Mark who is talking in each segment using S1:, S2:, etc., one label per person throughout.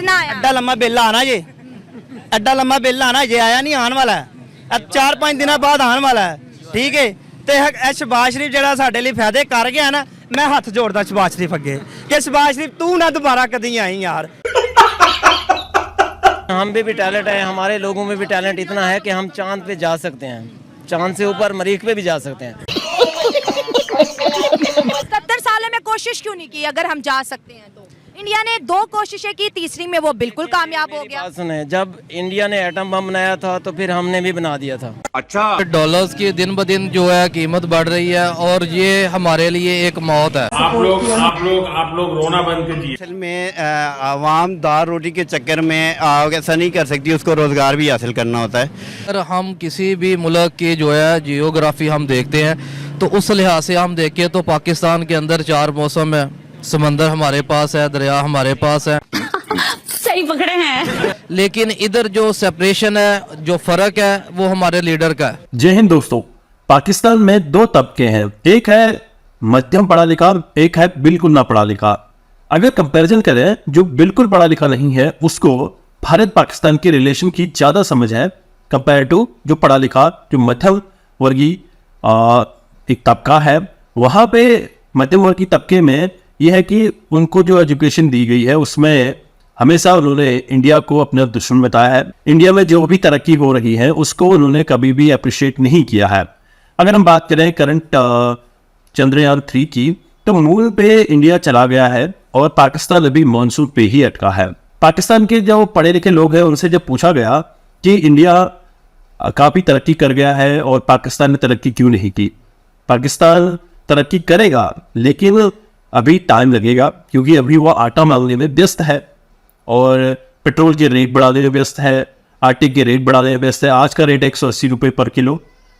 S1: कितना आया?
S2: एड्डा लम्मा बिल आना जे, एड्डा लम्मा बिल आना जे, आया नहीं, आने वाला है। अब 4-5 दिन बाद आने वाला है, ठीक है। ਤੇ ਇਹ ਸ਼ਬਾਜ਼ ਸ਼ਰੀਫ ਜਿਹੜਾ ਸਾਡੇ ਲਈ ਫਾਇਦੇ ਕਰ ਗਿਆ ਨਾ, ਮੈਂ ਹੱਥ ਜੋੜਦਾ ਸ਼ਬਾਜ਼ ਸ਼ਰੀਫ ਅੱਗੇ ਕਿ ਸ਼ਬਾਜ਼ ਸ਼ਰੀਫ ਤੂੰ ਨਾ ਦੁਬਾਰਾ ਕਦੀ ਆਈ यार।
S3: हम भी टैलेंट है, हमारे लोगों में भी टैलेंट इतना है कि हम चांद पे जा सकते हैं, चांद से ऊपर मरीख पे भी जा सकते हैं।
S1: 70 साल में कोशिश क्यों नहीं की? अगर हम जा सकते हैं तो इंडिया ने 2 कोशिशें की, तीसरी में वो बिल्कुल कामयाब हो गया।
S3: बात सुने, जब इंडिया ने एटम बम बनाया था तो फिर हमने भी बना दिया था।
S4: अच्छा,
S5: डॉलर्स की दिन ब दिन जो है कीमत बढ़ रही है और ये हमारे लिए एक मौत है।
S4: आप लोग रोना बंद कीजिए।
S2: असल में आवाम दाल रोटी के चक्कर में ऐसा नहीं कर सकती, उसको रोजगार भी हासिल करना होता है।
S5: अगर हम किसी भी मुल्क की जो है जियोग्राफी हम देखते हैं तो उस लिहाज से हम देखें तो पाकिस्तान के अंदर 4 मौसम है, समंदर हमारे पास है, दरिया हमारे पास है।
S6: सही पकड़े हैं।
S5: लेकिन इधर जो सेपरेशन है, जो फर्क है, वो हमारे लीडर का है।
S7: जय हिंद दोस्तों। पाकिस्तान में 2 तबके हैं, एक है मध्यम पढ़ा लिखा, एक है बिल्कुल ना पढ़ा लिखा। अगर कंपैरिजन करें, जो बिल्कुल पढ़ा लिखा नहीं है उसको भारत पाकिस्तान के रिलेशन की ज़्यादा समझ है कंपेयर टू जो पढ़ा लिखा, जो मध्यम वर्गीय एक तबका है। वहाँ पे मध्यम वर्गीय तबके में यह है कि उनको जो एजुकेशन दी गई है उसमें हमेशा उन्होंने इंडिया को अपना दुश्मन बताया है। इंडिया में जो भी तरक्की हो रही है उसको उन्होंने कभी भी अप्रिशिएट नहीं किया है। अगर हम बात करें करंट चंद्रयान 3 की, तो मून पे इंडिया चला गया है और पाकिस्तान अभी मानसून पे ही अटका है। पाकिस्तान के जो पढ़े लिखे लोग हैं उनसे जब पूछा गया कि इंडिया काफ़ी तरक्की कर गया है और पाकिस्तान ने तरक्की क्यों नहीं की, पाकिस्तान तरक्की करेगा लेकिन अभी टाइम लगेगा, क्योंकि अभी वो आटा मांगने में व्यस्त है और पेट्रोल के रेट बढ़ाने में व्यस्त है, आटे के रेट बढ़ाने में व्यस्त है। आज का रेट 180 रुपये पर किलो।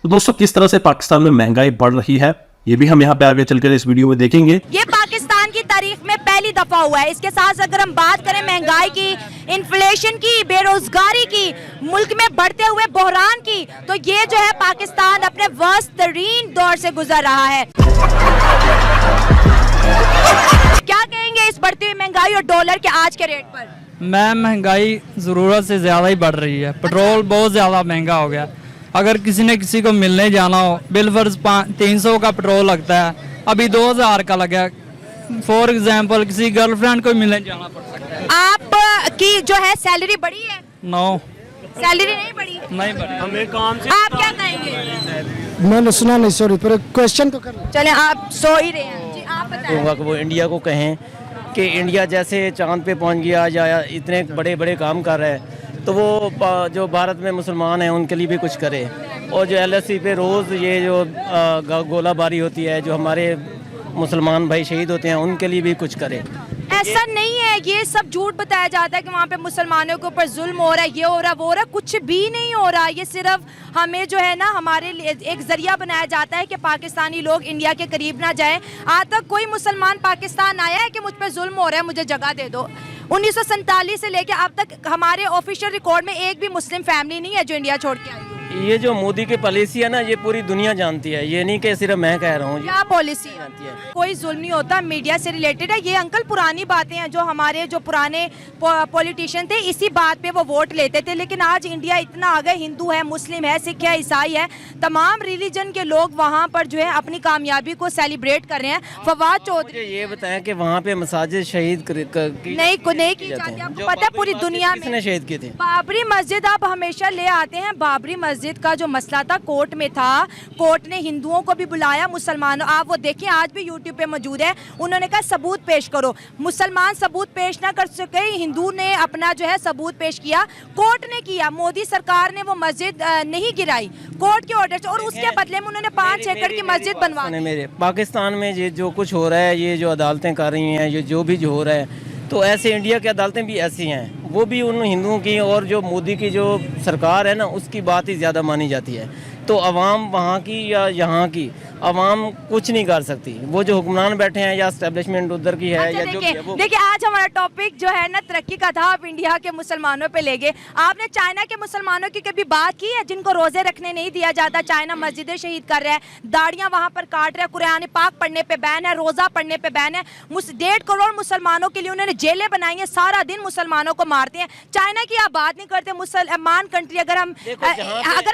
S7: तो दोस्तों, किस तरह से पाकिस्तान में महंगाई बढ़ रही है ये भी हम यहाँ पे आगे चलकर इस वीडियो में देखेंगे।
S1: ये पाकिस्तान की तारीख में पहली दफा हुआ है। इसके साथ अगर हम बात करें महंगाई की, इन्फ्लेशन की, बेरोजगारी की, मुल्क में बढ़ते हुए बहरान की, तो ये जो है पाकिस्तान अपने वर्स्ट तरीन दौर से गुजर रहा है। क्या कहेंगे इस बढ़ती हुई महंगाई और डॉलर के आज के रेट पर?
S8: मैम, महंगाई ज़रूरत से ज़्यादा ही बढ़ रही है। पेट्रोल बहुत ज़्यादा महंगा हो गया। अगर किसी ने किसी को मिलने जाना हो, बिलफर्ज 300 का पेट्रोल लगता है, अभी 2000 का लगा। फॉर एग्जाम्पल किसी गर्लफ्रेंड को मिलने जाना पड़ सकता है।
S1: आप की जो है सैलरी बढ़ी है?
S8: नो,
S1: सैलरी नहीं बढ़ी।
S8: नहीं बढ़ी।
S4: हमें काम से
S1: आप क्या कहेंगे?
S9: मैंने सुना नहीं, सॉरी, पर क्वेश्चन तो कर।
S1: चले, आप सो ही रहे हैं जी, आप बताएं।
S3: वो इंडिया को कहें कि इंडिया जैसे चांद पे पहुंच गया या इतने बड़े बड़े काम कर रहा है, तो वो जो भारत में मुसलमान हैं उनके लिए भी कुछ करे। और जो LSE पे रोज़ ये जो गोलाबारी होती है, जो हमारे मुसलमान भाई शहीद होते हैं, उनके लिए भी कुछ करे।
S1: ऐसा नहीं है, ये सब झूठ बताया जाता है कि वहाँ पे मुसलमानों के ऊपर जुल्म हो रहा है, ये हो रहा है, वो हो रहा है। कुछ भी नहीं हो रहा। ये सिर्फ हमें जो है ना, हमारे लिए एक जरिया बनाया जाता है कि पाकिस्तानी लोग इंडिया के करीब ना जाएं। आज तक कोई मुसलमान पाकिस्तान आया है कि मुझ पर जुल्म हो रहा है, मुझे जगह दे दो? 1947 से लेके अब तक हमारे ऑफिशियल रिकॉर्ड में एक भी मुस्लिम फैमिली नहीं है जो इंडिया छोड़ के आई।
S3: ये जो मोदी की पॉलिसी है ना, ये पूरी दुनिया जानती है, ये नहीं कि सिर्फ मैं कह रहा हूँ।
S1: क्या पॉलिसी
S3: जानती है?
S1: कोई जुल्म नहीं होता, मीडिया से रिलेटेड है ये। अंकल, पुरानी बातें हैं, जो हमारे जो पुराने पॉलिटिशियन थे इसी बात पे वो वोट लेते थे। लेकिन आज इंडिया इतना आ गया, हिंदू है, मुस्लिम है, सिख है, ईसाई है, तमाम रिलीजन के लोग वहाँ पर जो है अपनी कामयाबी को सेलिब्रेट कर रहे हैं। फवाद चौधरी
S3: ये बताएं कि वहाँ पे मसाजिद शहीद
S1: नहीं की जाती। आपको पता है पूरी दुनिया में
S3: शहीद किए थे।
S1: बाबरी मस्जिद आप हमेशा ले आते हैं। बाबरी मस्जिद का जो मसला था कोर्ट में था, कोर्ट ने हिंदुओं को भी बुलाया, मुसलमानों, आप वो देखें आज भी यूट्यूब पे मौजूद है। उन्होंने कहा सबूत पेश करो। मुसलमान सबूत पेश ना कर सके, हिंदू ने अपना जो है सबूत पेश किया, कोर्ट ने किया। मोदी सरकार ने वो मस्जिद नहीं गिराई कोर्ट के ऑर्डर से, और उसके बदले में उन्होंने 5 एकड़ की मस्जिद बनवा दी।
S3: मेरे पाकिस्तान में ये जो कुछ हो रहा है, ये जो अदालतें कर रही हैं, ये जो भी जो हो रहा है, तो ऐसे इंडिया की अदालतें भी ऐसी हैं, वो भी उन हिंदुओं की और जो मोदी की जो सरकार है ना, उसकी बात ही ज़्यादा मानी जाती है। तो अवाम वहाँ की या यहाँ की आवाम कुछ नहीं कर सकती। वो जो हुक्मरान बैठे हैं या एस्टेब्लिशमेंट उधर की है या जो भी है वो
S1: देखिए आज हमारा टॉपिक जो है ना तरक्की का था, आप इंडिया के मुसलमानों पे ले गए। आपने चाइना के मुसलमानों की कभी बात की है जिनको रोजे रखने नहीं दिया जाता? चाइना मस्जिदें शहीद कर रहा है, दाढ़ियां वहां पर काट रहा है, कुरान पाक पढ़ने पे बैन है, रोजा पढ़ने पे बैन है। 1.5 करोड़ मुसलमानों के लिए उन्होंने जेलें बनाई हैं, सारा दिन मुसलमानों को मारते हैं। चाइना की आप बात नहीं करते, मुसलमान कंट्री अगर हम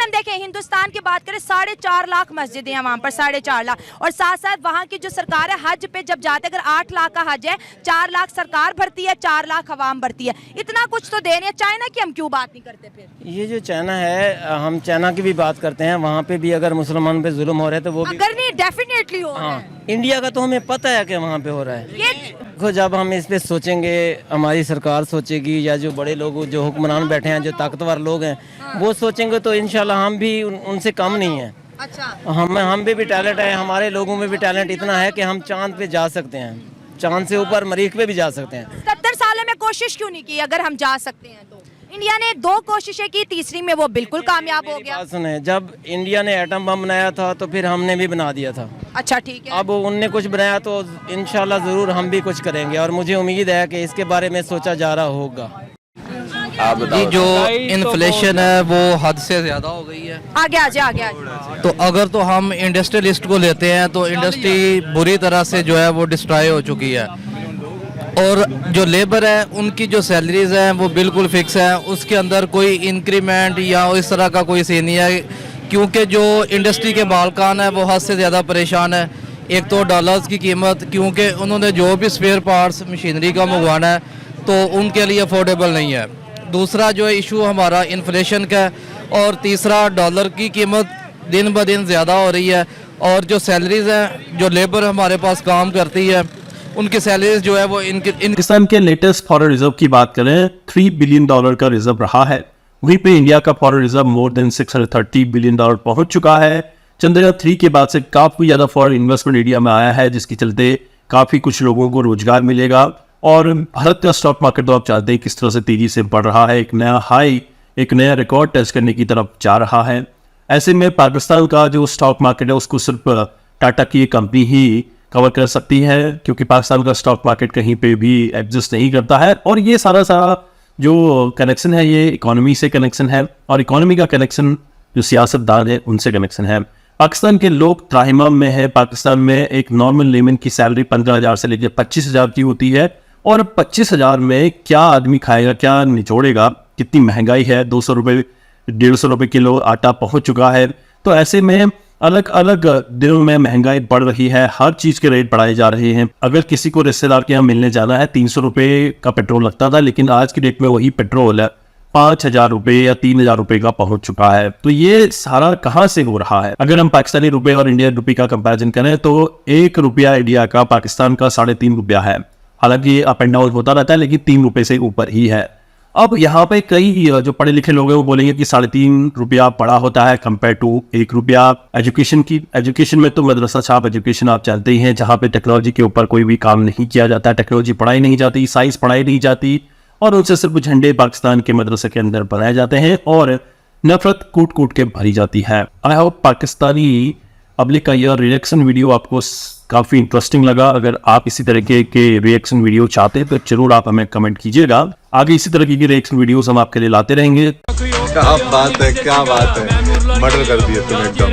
S1: देखें हिंदुस्तान की बात करें 4.5 लाख मस्जिदें हैं वहां पर, 4.5 लाख। और साथ साथ वहां की जो सरकार है हज पे जब जाते अगर 8 लाख का हज है, 4 लाख सरकार भरती है, 4 लाख अवाम भरती है। इतना कुछ तो दे रहे हैं, चाइना की हम क्यों बात नहीं करते फिर?
S3: ये जो चाइना है, हम चाइना की भी बात करते हैं, वहाँ पे भी अगर मुसलमान पे जुल्म हो रहे हैं तो वो भी
S1: अगर नहीं डेफिनेटली हो रहा है।
S3: हाँ, इंडिया का तो हमें पता है कि वहाँ पे हो रहा है। देखो जब हम इस पे सोचेंगे, हमारी सरकार सोचेगी या जो बड़े लोग जो हुक्मरान बैठे हैं, जो ताकतवर लोग हैं, वो सोचेंगे तो इंशाल्लाह हम भी उनसे कम नहीं है।
S1: अच्छा,
S3: हम भी टैलेंट है, हमारे लोगों में भी टैलेंट इतना है कि हम चांद पे जा सकते हैं, चांद से ऊपर मरीख पे भी जा सकते हैं।
S1: 70 सालों में कोशिश क्यों नहीं की? अगर हम जा सकते हैं तो इंडिया ने 2 कोशिशें की, तीसरी में वो बिल्कुल कामयाब हो गया।
S3: बात सुने, जब इंडिया ने एटम बम बनाया था तो फिर हमने भी बना दिया था।
S1: अच्छा ठीक है,
S3: अब उनने कुछ बनाया तो इंशाल्लाह ज़रूर हम भी कुछ करेंगे और मुझे उम्मीद है कि इसके बारे में सोचा जा रहा होगा।
S5: जी जो इन्फ्लेशन है वो हद से ज़्यादा हो गई है।
S1: आगे आ जाए।
S5: तो अगर तो हम इंडस्ट्रियलिस्ट को लेते हैं तो इंडस्ट्री बुरी तरह से जो है वो डिस्ट्रॉय हो चुकी है, और जो लेबर है उनकी जो सैलरीज हैं वो बिल्कुल फिक्स है, उसके अंदर कोई इंक्रीमेंट या इस तरह का कोई सीन नहीं है, क्योंकि जो इंडस्ट्री के मालकान है वो हद से ज़्यादा परेशान है। एक तो डॉलर्स की कीमत, क्योंकि उन्होंने जो भी स्पेयर पार्ट्स मशीनरी का मंगवाना है तो उनके लिए अफोर्डेबल नहीं है। दूसरा जो इशू हमारा इन्फ्लेशन का है, और तीसरा डॉलर की कीमत दिन ब दिन ज़्यादा हो रही है, और जो सैलरीज हैं, जो लेबर हमारे पास काम करती है, उनकी सैलरीज जो है वो
S7: पाकिस्तान के लेटेस्ट फॉरेन रिजर्व की बात करें, $3 बिलियन का रिजर्व रहा है। वहीं पे इंडिया का foreign reserve more than $630 billion पहुंच चुका है। चंद्रयान 3 के बाद से काफ़ी ज़्यादा फॉरेन इन्वेस्टमेंट इंडिया में आया है, जिसके चलते काफ़ी कुछ लोगों को रोजगार मिलेगा। और भारत का स्टॉक मार्केट तो आप जानते हैं किस तरह से तेजी से बढ़ रहा है, एक नया हाई, एक नया रिकॉर्ड टेस्ट करने की तरफ जा रहा है। ऐसे में पाकिस्तान का जो स्टॉक मार्केट है उसको सिर्फ टाटा की कंपनी ही कवर कर सकती है, क्योंकि पाकिस्तान का स्टॉक मार्केट कहीं पे भी एग्जिस्ट नहीं करता है। और ये सारा जो कनेक्शन है ये इकोनॉमी से कनेक्शन है, और इकोनॉमी का कनेक्शन जो सियासतदान है उनसे कनेक्शन है। पाकिस्तान के लोग त्राहिमाम में है। पाकिस्तान में एक नॉर्मल लेमन की सैलरी 15,000 से लेकर 25,000 की होती है, और 25,000 में क्या आदमी खाएगा, क्या निचोड़ेगा, कितनी महंगाई है। 200 रुपये 150 रुपये किलो आटा पहुंच चुका है। तो ऐसे में अलग अलग दिनों में महंगाई बढ़ रही है, हर चीज़ के रेट बढ़ाए जा रहे हैं। अगर किसी को रिश्तेदार के यहाँ मिलने जाना है 300 रुपये का पेट्रोल लगता था, लेकिन आज की डेट में वही पेट्रोल 5,000 रुपये या 3,000 रुपये का पहुंच चुका है। तो ये सारा कहाँ से हो रहा है? अगर हम पाकिस्तानी रुपये और इंडियन रुपये का कंपैरिजन करें तो 1 रुपया इंडिया का पाकिस्तान का 3.5 रुपया है। हालांकि अप एंड डाउन होता रहता है, लेकिन 3 रुपये से ऊपर ही है। अब यहाँ पे कई जो पढ़े लिखे लोग हैं वो बोलेंगे कि 3.5 रुपया बड़ा होता है कंपेयर टू 1 रुपया। एजुकेशन में तो मदरसा छाप एजुकेशन आप जानते ही हैं, जहाँ पे टेक्नोलॉजी के ऊपर कोई भी काम नहीं किया जाता, टेक्नोलॉजी पढ़ाई नहीं जाती, साइंस पढ़ाई नहीं जाती, और उनसे सिर्फ झंडे पाकिस्तान के मदरसे के अंदर बनाए जाते हैं और नफरत कूट कूट के भरी जाती है। आई होप पाकिस्तानी पब्लिक का यह रिएक्शन वीडियो आपको काफ़ी इंटरेस्टिंग लगा। अगर आप इसी तरीके के रिएक्शन वीडियो चाहते हैं तो जरूर आप हमें कमेंट कीजिएगा। आगे इसी तरह की रिएक्शन वीडियोस हम आपके लिए लाते रहेंगे।
S10: क्या बात है, क्या बात है, मर्डर कर दिया तुमने एकदम।